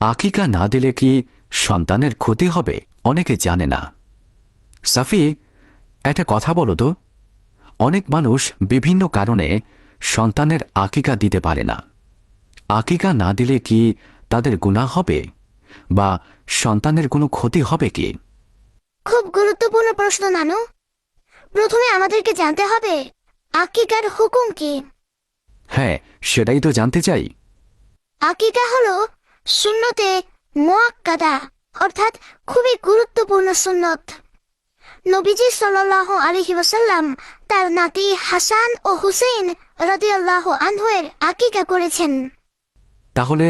আকিকা না দিলে কি সন্তানের ক্ষতি হবে? অনেকে জানে না। সাফি, একটা কথা বলো তো, অনেক মানুষ বিভিন্ন কারণে সন্তানের আকিকা দিতে পারে না। আকিকা না দিলে কি তাদের গুনাহ হবে বা সন্তানের কোনো ক্ষতি হবে কি? খুব গুরুত্বপূর্ণ প্রশ্ন নানু। প্রথমে আমাদেরকে জানতে হবে আকিকার হুকুম কি। হ্যাঁ, সেটাই তো জানতে চাই। আকিকা হলো সুন্নতে মুআক্কাদা, অর্থাৎ খুবই গুরুত্বপূর্ণ সুন্নত। নবীজি সাল্লাল্লাহু আলাইহি ওয়াসাল্লাম তার নাতি হাসান ও হুসেইন রাদিয়াল্লাহু আনহুয়ের আকিকা করেছেন। তাহলে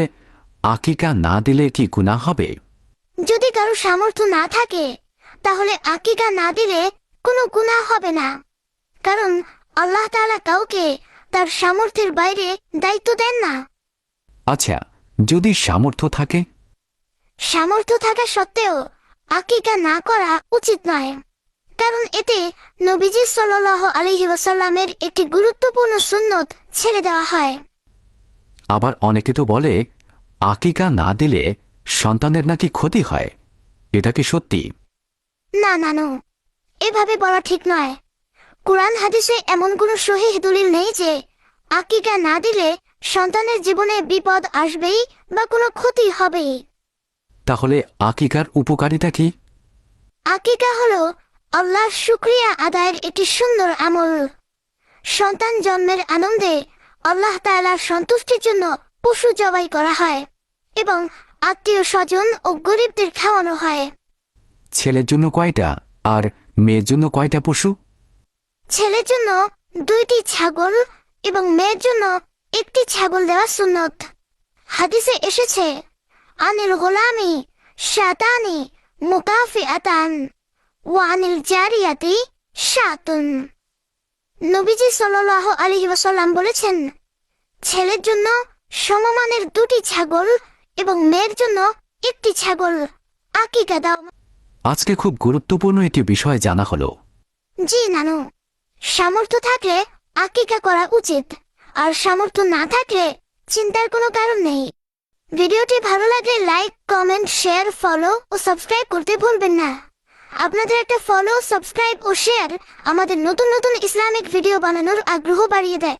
আকিকা না দিলে কি গুনাহ হবে? যদি কারো সামর্থ্য না থাকে তাহলে আকিকা না দিলে কোনো গুনাহ হবে না, কারণ আল্লাহ তাআলা কাউকে তার সামর্থ্যের বাইরে দায়িত্ব দেন না। আচ্ছা, যদি সামর্থ্য থাকে? সামর্থ্য থাকা সত্ত্বেও আকিকা না করা উচিত নয়, কারণ এতে নবীজি সাল্লাল্লাহু আলাইহি ওয়াসাল্লামের একটি গুরুত্বপূর্ণ সুন্নত ছেড়ে দেওয়া হয়। আবার অনেকে তো বলে আকিকা না দিলে সন্তানের নাকি ক্ষতি হয়। এটা কি সত্যি? না নানু, এভাবে বলা ঠিক নয়। কুরআন হাদিসে এমন কোনো সহিহ দলিল নেই যে আকিকা না দিলে সন্তানের জীবনে বিপদ আসবেই বা কোনো ক্ষতি হবেই। তাহলে আকিকার উপকারিতা কি? আকিকা হলো আল্লাহর শুকরিয়া আদায়ের একটি সুন্দর আমল। সন্তান জন্মের আনন্দে আল্লাহ তাআলার সন্তুষ্টির জন্য পশু জবাই করা হয় এবং আত্মীয় স্বজন ও গরিবদের খাওয়ানো হয়। ছেলের জন্য কয়টা আর মেয়ের জন্য কয়টা পশু? ছেলের জন্য 2টি ছাগল এবং মেয়ের জন্য 1টি ছাগল দেওয়া সুন্নত। হাদিসে এসেছে, আনিল গোলামি শাতানি মুকাফিআতান ওয়া আনিল জারিয়াতি শাতুন। নবীজি সাল্লাল্লাহু আলাইহি ওয়াসাল্লাম বলেছেন, ছেলের জন্য সমমানের 2টি ছাগল এবং মেয়ের জন্য 1টি ছাগল আকিকা দাও। আজকে খুব গুরুত্বপূর্ণ একটি বিষয় জানা হলো। জি নানু, সামর্থ্য থাকলে আকিকা করা উচিত, আর সামর্থ্য না থাকলে চিন্তার কোনো কারণ নেই। ভিডিওটি ভালো লাগলে লাইক, কমেন্ট, শেয়ার, ফলো ও সাবস্ক্রাইব করতে ভুলবেন না। আপনাদের একটা ফলো, সাবস্ক্রাইব ও শেয়ার আমাদের নতুন নতুন ইসলামিক ভিডিও বানানোর আগ্রহ বাড়িয়ে দেয়।